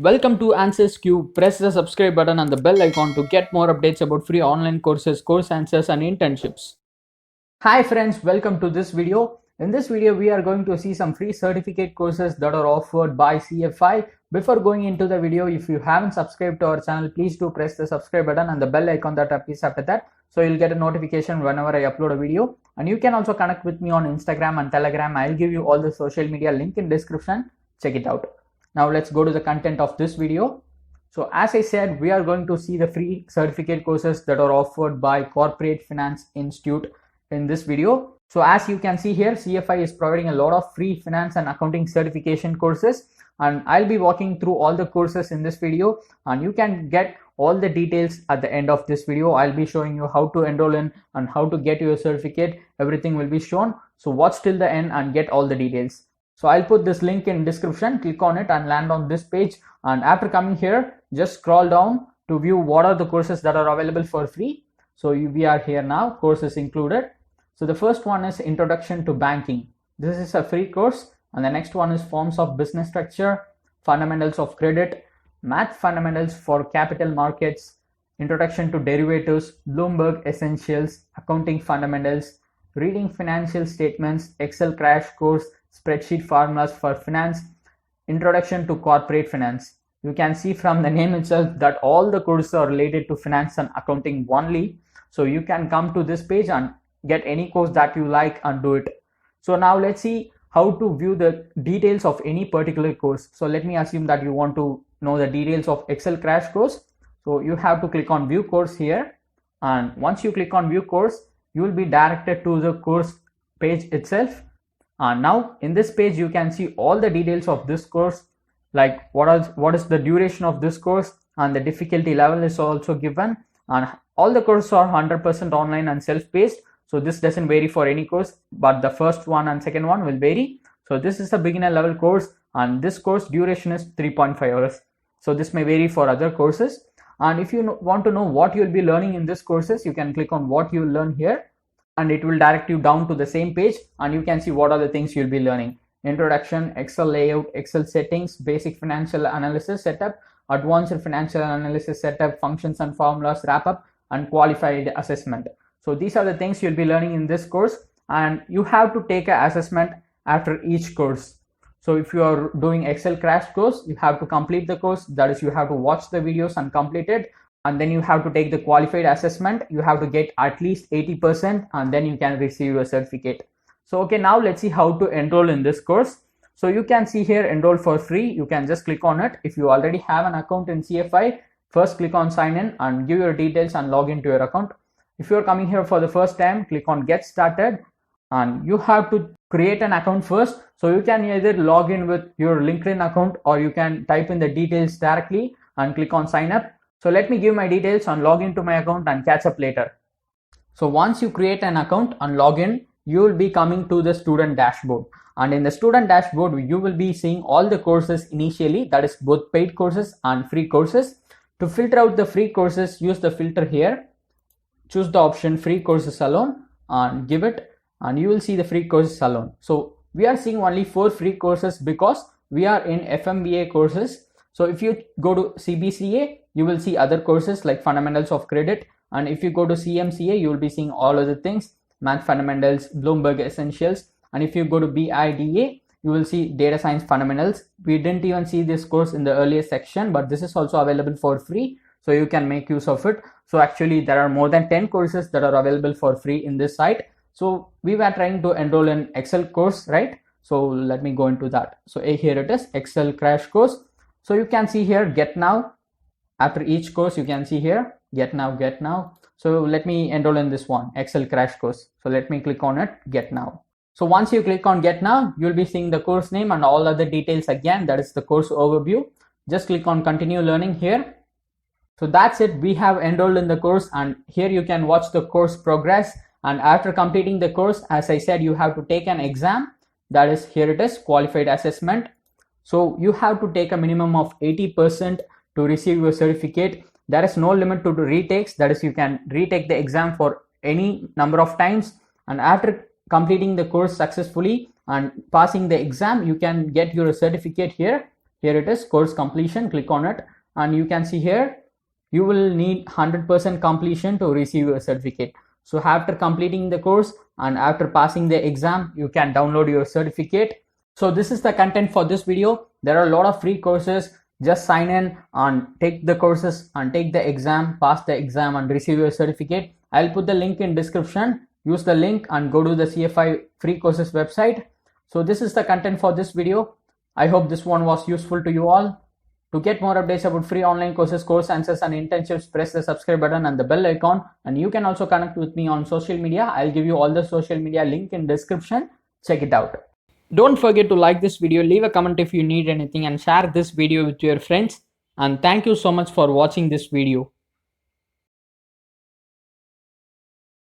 Welcome to answersQ. Press the subscribe button and the bell icon to get more updates about free online courses, course answers, and internships. Hi friends, welcome to this video. In this video, we are going to see some free certificate courses that are offered by CFI. Before going into the video, if you haven't subscribed to our channel, please do press the subscribe button and the bell icon that appears after that. So you'll get a notification whenever I upload a video. And you can also connect with me on Instagram and Telegram. I'll give you all the social media link in description. Check it out. Now let's go to the content of this video. So as I said, we are going to see the free certificate courses that are offered by Corporate Finance Institute in this video. So as you can see here, CFI is providing a lot of free finance and accounting certification courses, and I'll be walking through all the courses in this video, and you can get all the details at the end of this video. I'll be showing you how to enroll in and how to get your certificate. Everything will be shown. So watch till the end and get all the details. So I'll put this link in description, click on it and land on this page. And after coming here, just scroll down to view what are the courses that are available for free. So we are here now, courses included. So the first one is Introduction to Banking. This is a free course. And the next one is Forms of Business Structure, Fundamentals of Credit, Math Fundamentals for Capital Markets, Introduction to Derivatives, Bloomberg Essentials, Accounting Fundamentals, Reading Financial Statements, Excel Crash Course, Spreadsheet Formulas for Finance, Introduction to Corporate Finance. You can see from the name itself that all the courses are related to finance and accounting only. So you can come to this page and get any course that you like and do it. So now let's see how to view the details of any particular course. So let me assume that you want to know the details of Excel Crash Course. So you have to click on View Course here. And once you click on View Course, you will be directed to the course page itself. And now in this page, you can see all the details of this course, like what is the duration of this course, and the difficulty level is also given. And all the courses are 100% online and self-paced. So this doesn't vary for any course, but the first one and second one will vary. So this is a beginner level course, and this course duration is 3.5 hours. So this may vary for other courses. And if you want to know what you'll be learning in this courses, you can click on what you will learn here, and it will direct you down to the same page, and you can see what are the things you'll be learning. Introduction, Excel layout, Excel settings, basic financial analysis setup, advanced financial analysis setup, functions and formulas, wrap up, and qualified assessment. So these are the things you'll be learning in this course, and you have to take an assessment after each course. So if you are doing Excel Crash Course, you have to complete the course. That is, you have to watch the videos and complete it. And then you have to take the qualified assessment. You have to get at least 80%, and then you can receive your certificate. So okay, now let's see how to enroll in this course. So you can see here, enroll for free. You can just click on it. If you already have an account in CFI, first click on sign in and give your details and log into your account. If you're coming here for the first time, click on get started, and you have to create an account first. So you can either log in with your LinkedIn account, or you can type in the details directly and click on sign up. So let me give my details and log into my account and catch up later. So once you create an account and log in, you will be coming to the student dashboard. And in the student dashboard, you will be seeing all the courses initially, that is both paid courses and free courses. To filter out the free courses, use the filter here. Choose the option free courses alone and give it, and you will see the free courses alone. So we are seeing only 4 free courses because we are in FMBA courses. So if you go to CBCA, you will see other courses like Fundamentals of Credit. And if you go to CMCA, you will be seeing all other things, Math Fundamentals, Bloomberg Essentials. And if you go to BIDA, you will see Data Science Fundamentals. We didn't even see this course in the earlier section, but this is also available for free. So you can make use of it. So actually there are more than 10 courses that are available for free in this site. So we were trying to enroll in Excel course, right? So let me go into that. So here it is, Excel Crash Course. So you can see here, get now. After each course, you can see here, get now, get now. So let me enroll in this one, Excel Crash Course. So let me click on it, get now. So once you click on get now, you'll be seeing the course name and all other details again. That is the course overview. Just click on continue learning here. So that's it. We have enrolled in the course, and here you can watch the course progress. And after completing the course, as I said, you have to take an exam. That is, here it is, qualified assessment. So you have to take a minimum of 80% to receive your certificate. There is no limit to the retakes. That is, you can retake the exam for any number of times. And after completing the course successfully and passing the exam, you can get your certificate here. Here it is, course completion. Click on it and you can see here you will need 100% completion to receive your certificate. So after completing the course and after passing the exam, you can download your certificate. So this is the content for this video. There are a lot of free courses. Just sign in and take the courses and take the exam, pass the exam and receive your certificate. I'll put the link in description. Use the link and go to the CFI free courses website. So this is the content for this video. I hope this one was useful to you all. To get more updates about free online courses, course answers and internships, press the subscribe button and the bell icon. And you can also connect with me on social media. I'll give you all the social media link in description. Check it out. Don't forget to like this video, leave a comment if you need anything and share this video with your friends. And thank you so much for watching this video.